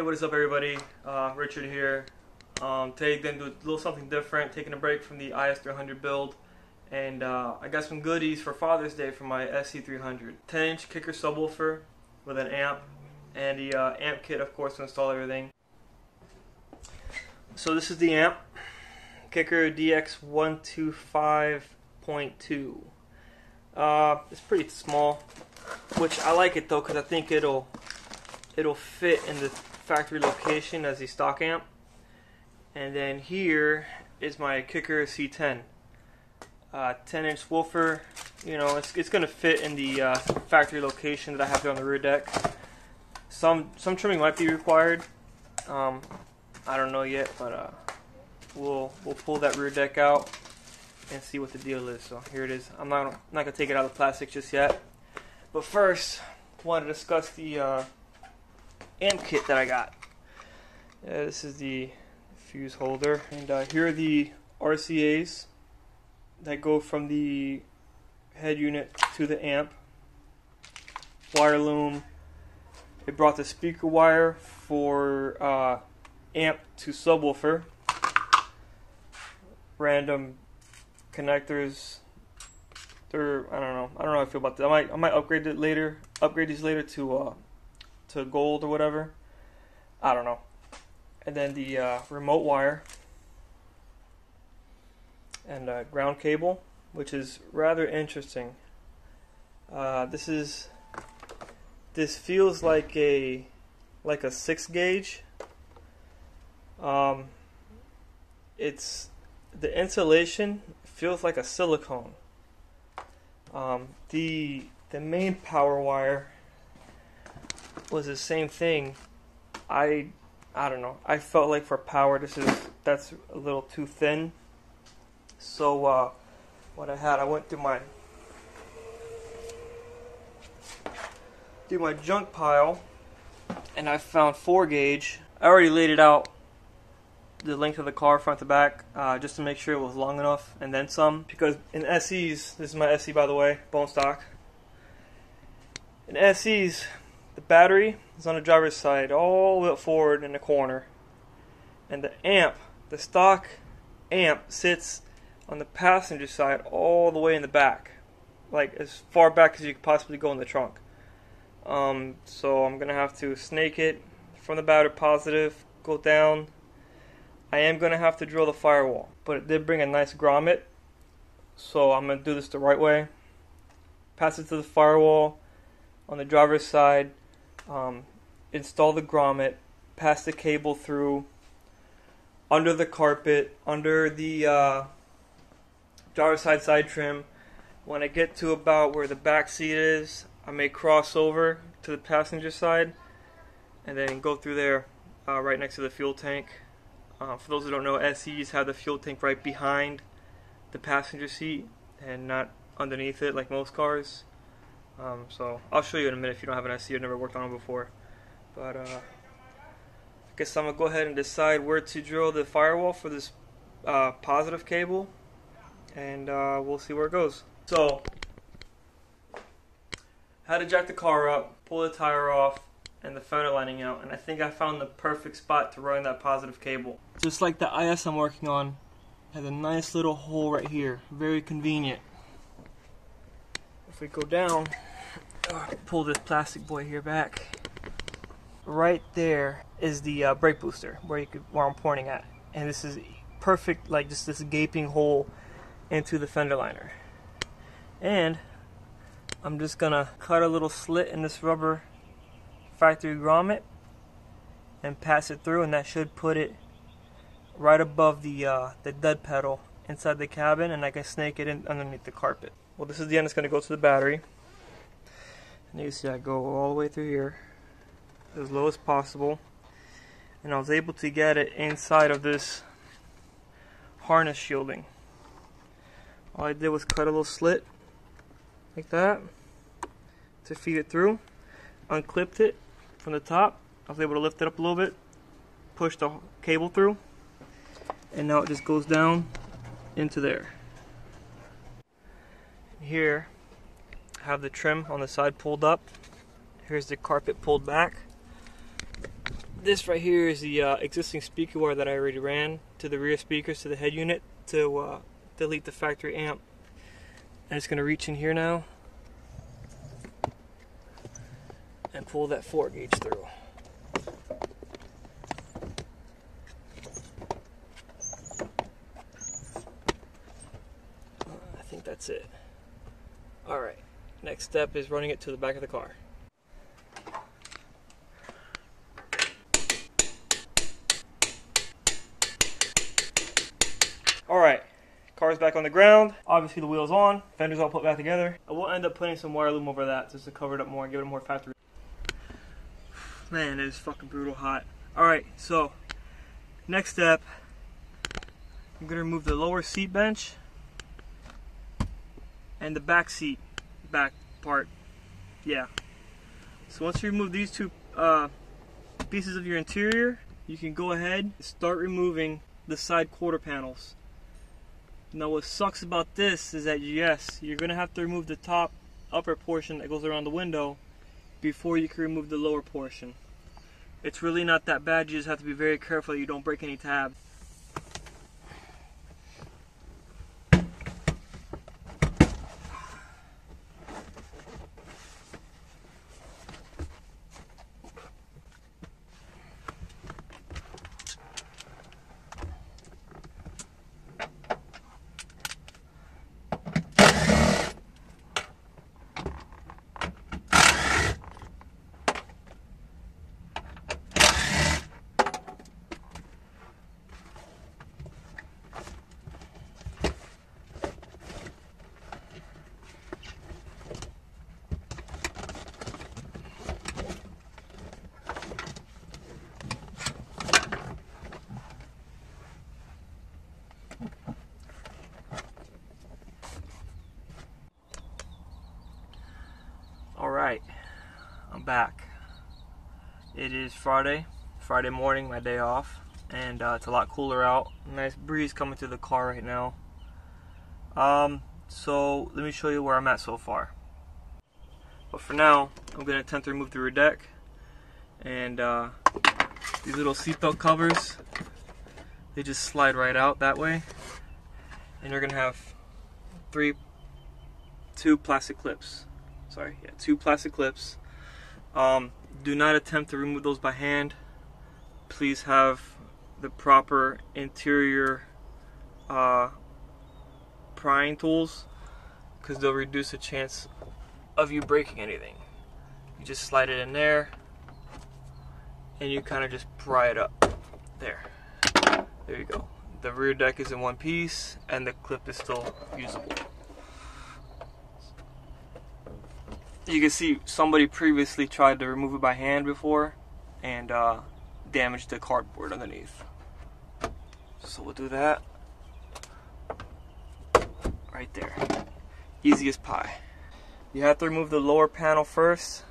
what is up, everybody? Richard here. Today gonna do a little something different, taking a break from the IS300 build, and I got some goodies for Father's Day for my SC300. 10-inch kicker subwoofer with an amp, and the amp kit, of course, to install everything. So this is the amp, kicker DX125.2. It's pretty small, which I like it though, because I think it'll fit in the factory location as the stock amp. And then here is my kicker C10, 10-inch woofer. You know, it's gonna fit in the factory location that I have there on the rear deck. Some trimming might be required. I don't know yet, but we'll pull that rear deck out and see what the deal is. So here it is. I'm not gonna take it out of the plastic just yet. But first, I want to discuss the amp kit that I got. This is the fuse holder, and here are the RCAs that go from the head unit to the amp. Wire loom. It brought the speaker wire for amp to subwoofer. Random connectors. I don't know how I feel about that. I might upgrade it later. Upgrade these later to gold or whatever. I don't know. And then the remote wire and ground cable, which is rather interesting. This feels like a 6 gauge. It's the insulation feels like a silicone. The main power wire was the same thing. I don't know. I felt like for power that's a little too thin. So what I went through my junk pile, and I found 4 gauge. I already laid it out, the length of the car front to back, just to make sure it was long enough, and then some. Because in SEs, this is my SE by the way, bone stock. In SEs, the battery is on the driver's side, all the way up forward in the corner, and the stock amp, sits on the passenger side, all the way in the back, like as far back as you could possibly go in the trunk. So I'm gonna have to snake it from the battery positive, go down. I am gonna have to drill the firewall, but it did bring a nice grommet, so I'm gonna do this the right way. Pass it to the firewall on the driver's side. Install the grommet, pass the cable through, under the carpet, under the driver's side trim. When I get to about where the back seat is, I may cross over to the passenger side and then go through there, right next to the fuel tank. For those who don't know, SEs have the fuel tank right behind the passenger seat and not underneath it like most cars. So I'll show you in a minute if you don't have an SE or never worked on them before. But I guess I'm going to go ahead and decide where to drill the firewall for this positive cable, and we'll see where it goes. So, had to jack the car up, pull the tire off, and the fender lining out, and I think I found the perfect spot to run that positive cable. Just like the IS I'm working on, has a nice little hole right here, very convenient. If we go down, pull this plastic boy here back. Right there is the brake booster where I'm pointing at, and this is perfect, like just this gaping hole into the fender liner. And I'm just gonna cut a little slit in this rubber factory grommet and pass it through, and that should put it right above the dud pedal inside the cabin, and I can snake it in underneath the carpet. Well, this is the end. It's gonna go to the battery, and you see I go all the way through here as low as possible, and I was able to get it inside of this harness shielding. All I did was cut a little slit like that to feed it through, unclipped it from the top. I was able to lift it up a little bit, push the cable through, and now it just goes down into there. Here I have the trim on the side pulled up. Here's the carpet pulled back. This right here is the existing speaker wire that I already ran to the rear speakers to the head unit to delete the factory amp. I'm just going to reach in here now and pull that 4 gauge through. I think that's it. Alright, next step is running it to the back of the car. Alright, car's back on the ground. Obviously the wheel's on, fender's all put back together. I will end up putting some wire loom over that just to cover it up more and give it more factory. Man, it is fucking brutal hot. Alright, so next step, I'm going to remove the lower seat bench and the back seat, back part. Yeah. So once you remove these two pieces of your interior, you can go ahead and start removing the side quarter panels. Now what sucks about this is that yes, you're going to have to remove the top upper portion that goes around the window before you can remove the lower portion. It's really not that bad, you just have to be very careful that you don't break any tabs. Alright, I'm back. It is Friday morning, my day off, and it's a lot cooler out. Nice breeze coming through the car right now. So let me show you where I'm at so far. But for now, I'm going to attempt to remove the rear deck, and these little seatbelt covers, they just slide right out that way, and you're going to have two plastic clips. Two plastic clips. Do not attempt to remove those by hand. Please have the proper interior prying tools, because they'll reduce the chance of you breaking anything. You just slide it in there and you kind of just pry it up. There you go. The rear deck is in one piece and the clip is still usable. You can see somebody previously tried to remove it by hand before and damaged the cardboard underneath. So we'll do that right there. Easy as pie. You have to remove the lower panel first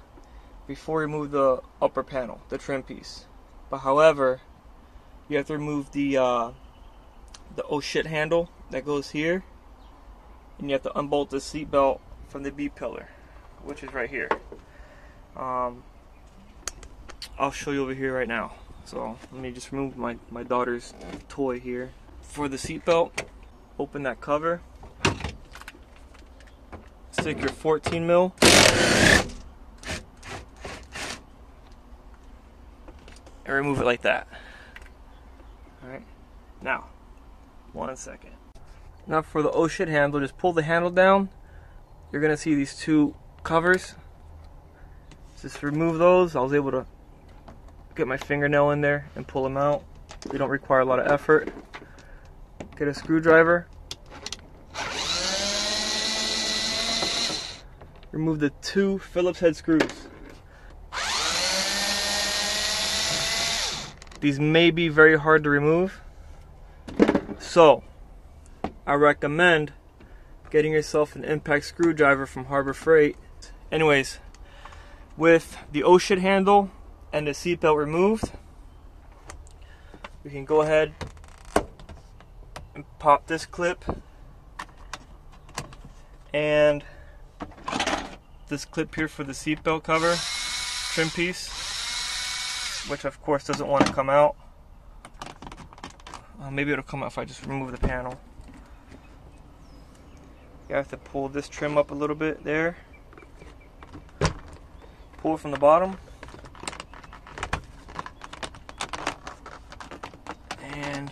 before you remove the upper panel, the trim piece. But however, you have to remove the oh shit handle that goes here, and you have to unbolt the seat belt from the B pillar, which is right here. I'll show you over here right now. So let me just remove my daughter's toy here. For the seat belt, open that cover, stick your 14 mil and remove it like that. Alright, now 1 second. Now for the oh shit handle, just pull the handle down. You're gonna see these two covers. Just remove those. I was able to get my fingernail in there and pull them out. They don't require a lot of effort. Get a screwdriver. Remove the two Phillips head screws. These may be very hard to remove, so I recommend getting yourself an impact screwdriver from Harbor Freight. Anyways, with the oh shit handle and the seatbelt removed, we can go ahead and pop this clip and this clip here for the seatbelt cover trim piece. which of course doesn't want to come out. Maybe it'll come out if I just remove the panel. You have to pull this trim up a little bit there. Pull it from the bottom. And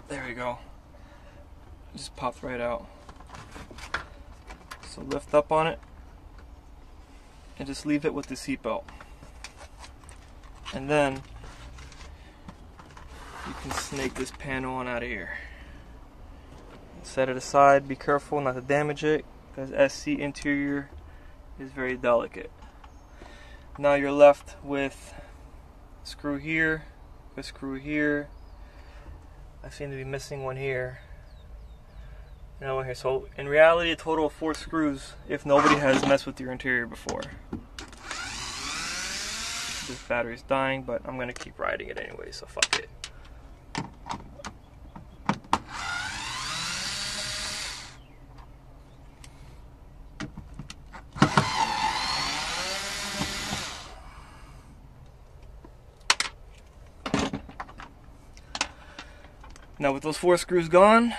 there we go. It just popped right out. So lift up on it and just leave it with the seatbelt. And then you can snake this panel on out of here. Set it aside. Be careful not to damage it, because SC interior is very delicate. Now you're left with a screw here, a screw here. I seem to be missing one here. And one here. So in reality, a total of 4 screws if nobody has messed with your interior before. This battery's dying, but I'm gonna keep riding it anyway, so fuck it. Now with those 4 screws gone,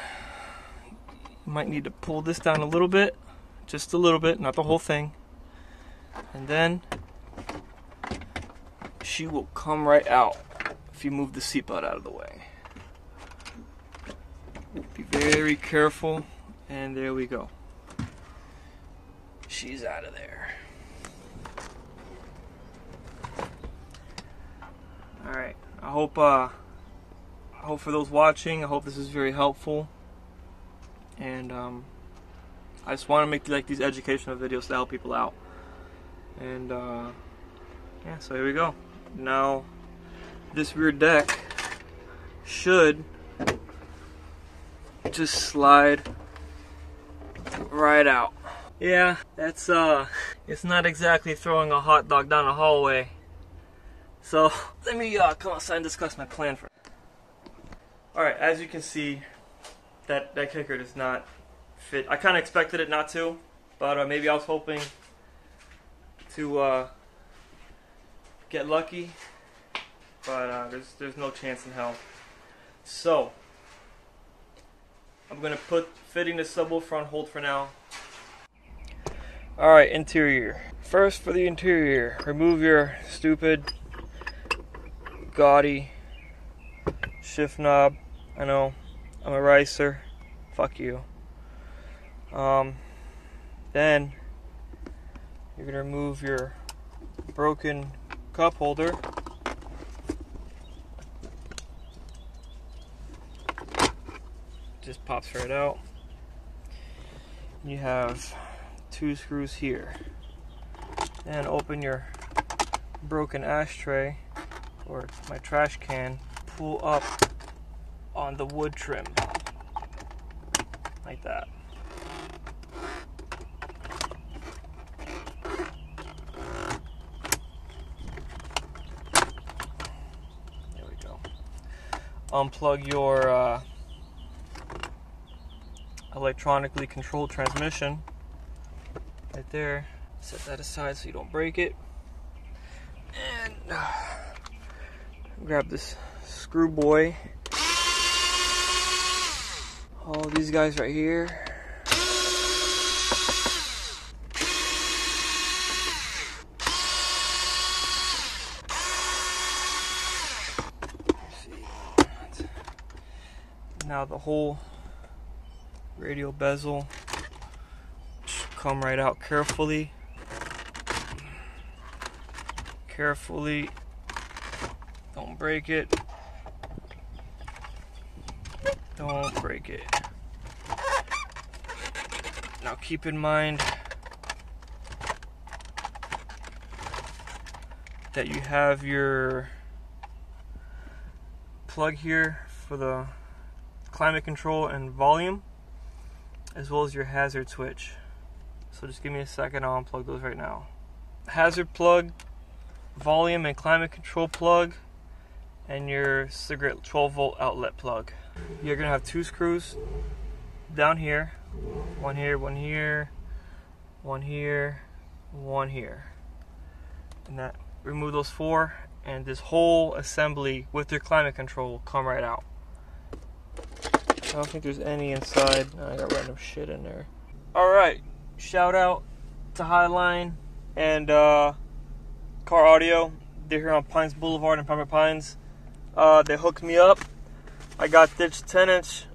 you might need to pull this down a little bit, just a little bit, not the whole thing. And then she will come right out if you move the seatbelt out of the way. Be very careful, and there we go. She's out of there. Alright, I hope for those watching, I hope this is very helpful. And I just want to make like these educational videos to help people out. And yeah, so here we go. Now this rear deck should just slide right out. Yeah, that's it's not exactly throwing a hot dog down a hallway. So let me come outside and discuss my plan for. Alright, as you can see, that kicker does not fit. I kind of expected it not to, but maybe I was hoping to get lucky, but there's no chance in hell. So I'm gonna put fitting the subwoofer on hold for now. Alright, interior. First, for the interior, remove your stupid, gaudy shift knob. I know, I'm a ricer. Fuck you. Then you're gonna remove your broken cup holder. Just pops right out. You have 2 screws here. And open your broken ashtray or my trash can. Pull up on the wood trim like that. There we go. Unplug your electronically controlled transmission right there. Set that aside so you don't break it. And grab this screw boy. All these guys right here. Now the whole radial bezel should come right out carefully. Carefully. Don't break it. Don't break it. Now keep in mind that you have your plug here for the climate control and volume, as well as your hazard switch. So just give me a second, I'll unplug those right now. Hazard plug, volume and climate control plug, and your cigarette 12-volt outlet plug. You're gonna have 2 screws down here, one here, one here, one here, one here. and that remove those 4, and this whole assembly with their climate control will come right out. I don't think there's any inside. I got random shit in there. Alright, shout out to Highline and Car Audio. They're here on Pines Boulevard in Pembroke Pines. They hooked me up. I got this 10-inch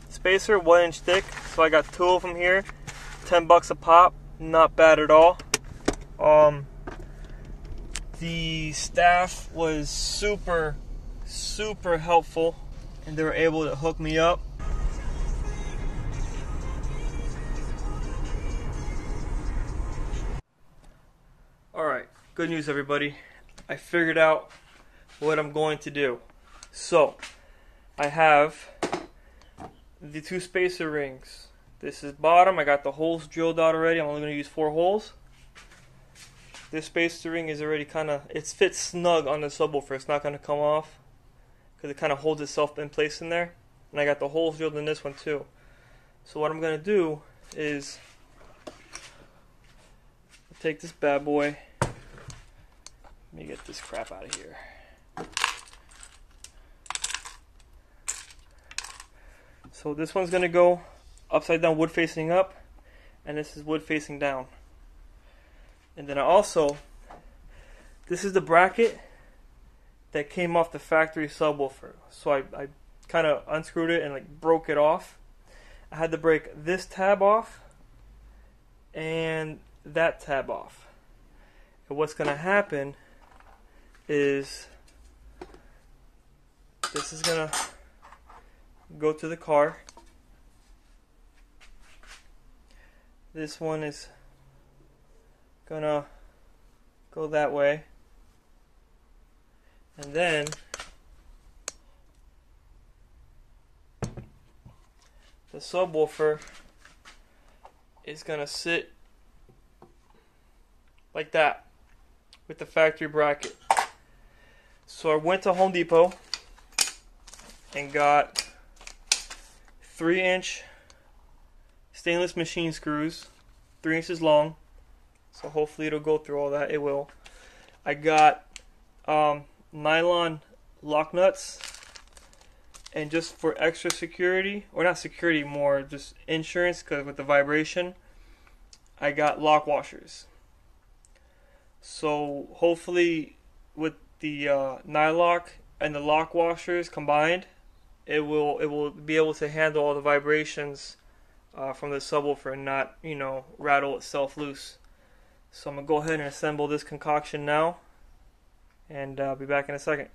spacer, 1-inch thick, so I got 2 of them here. $10 a pop, not bad at all. The staff was super helpful, and they were able to hook me up. Alright, good news everybody. I figured out what I'm going to do. So, I have the 2 spacer rings. This is bottom. I got the holes drilled out already. I'm only going to use 4 holes. This spacer ring is already it fits snug on the subwoofer. It's not going to come off because it kind of holds itself in place in there. And I got the holes drilled in this one too. So what I'm going to do is take this bad boy. Let me get this crap out of here. So this one's going to go upside down, wood facing up, and this is wood facing down. And then this is the bracket that came off the factory subwoofer. So I kind of unscrewed it and like broke it off. I had to break this tab off and that tab off. And what's going to happen is this is going to go to the car. This one is gonna go that way, and then the subwoofer is gonna sit like that with the factory bracket. So I went to Home Depot and got 3-inch stainless machine screws, 3 inches long. So hopefully it'll go through all that. It will. I got nylon lock nuts, and just for extra security, or not security, more just insurance, because with the vibration, I got lock washers. So hopefully with the nylock and the lock washers combined, it will be able to handle all the vibrations from the subwoofer and not, rattle itself loose. So I'm going to go ahead and assemble this concoction now, and I'll be back in a second.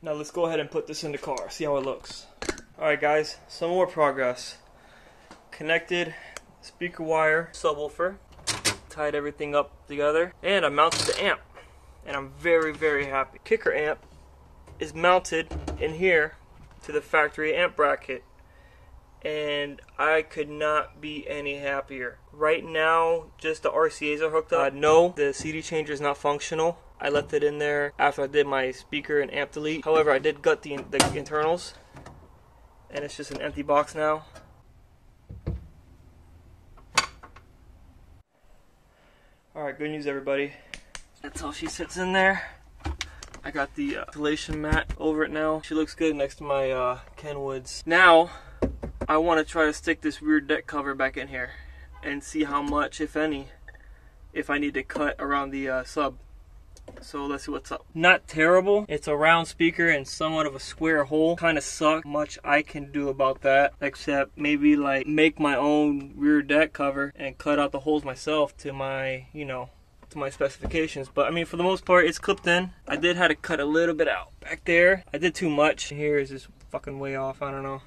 Now let's go ahead and put this in the car, see how it looks. Alright guys, some more progress. Connected speaker wire subwoofer, tied everything up together, and I mounted the amp, and I'm very happy. Kicker amp is mounted in here to the factory amp bracket, and I could not be any happier. Right now, just the RCAs are hooked up. No, the CD changer is not functional. I left it in there after I did my speaker and amp delete. However, I did gut the internals, and it's just an empty box now. Alright, good news everybody. That's how she sits in there. I got the insulation mat over it now. She looks good next to my Kenwoods. Now, I want to try to stick this rear deck cover back in here and see how much, if any, if I need to cut around the sub. So let's see what's up. Not terrible. It's a round speaker and somewhat of a square hole. Kind of sucks. Much I can do about that, except maybe like make my own rear deck cover and cut out the holes myself to my, you know, to my specifications. But I mean, for the most part, it's clipped in. I did have to cut a little bit out back there. I did too much. Here is just fucking way off. I don't know.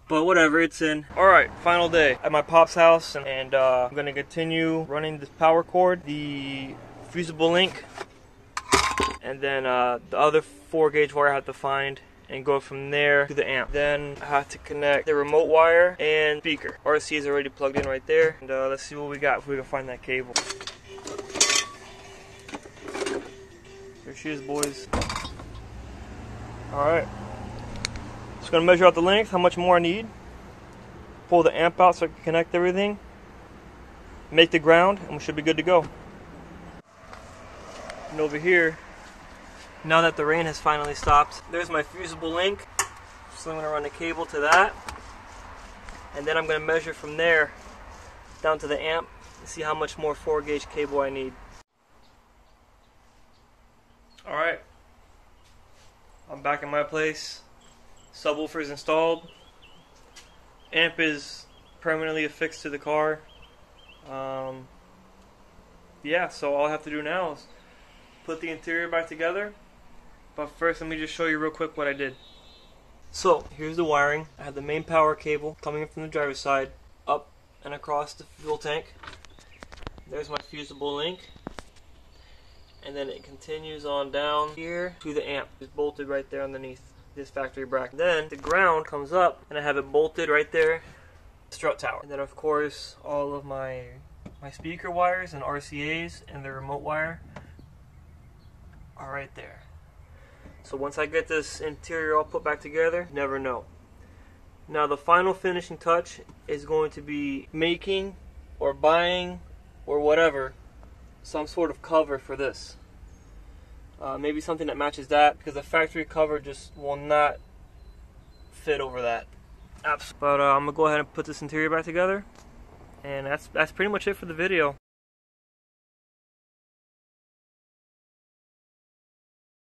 But whatever, it's in. Alright, final day at my pop's house, and I'm gonna continue running this power cord, the fusible link, and then the other 4-gauge wire I have to find and go from there to the amp. Then I have to connect the remote wire and speaker. RC is already plugged in right there, and let's see what we got if we can find that cable. Here she is, boys. Alright. Just gonna measure out the length, how much more I need. Pull the amp out so I can connect everything. Make the ground, and we should be good to go. And over here, now that the rain has finally stopped, there's my fusible link. So I'm gonna run the cable to that. And then I'm gonna measure from there down to the amp and see how much more 4-gauge cable I need. Alright, I'm back in my place. Subwoofer is installed. Amp is permanently affixed to the car. Yeah, so all I have to do now is put the interior back together. But first, let me just show you real quick what I did. So, here's the wiring. I have the main power cable coming in from the driver's side, up and across the fuel tank. There's my fusible link. And then it continues on down here to the amp. It's bolted right there underneath this factory bracket. Then the ground comes up and I have it bolted right there, strut tower. And then of course all of my speaker wires and RCAs and the remote wire are right there. So once I get this interior all put back together, never know. Now the final finishing touch is going to be making or buying or whatever some sort of cover for this. Maybe something that matches that, because the factory cover just will not fit over that. But I'm gonna go ahead and put this interior back together, and that's pretty much it for the video.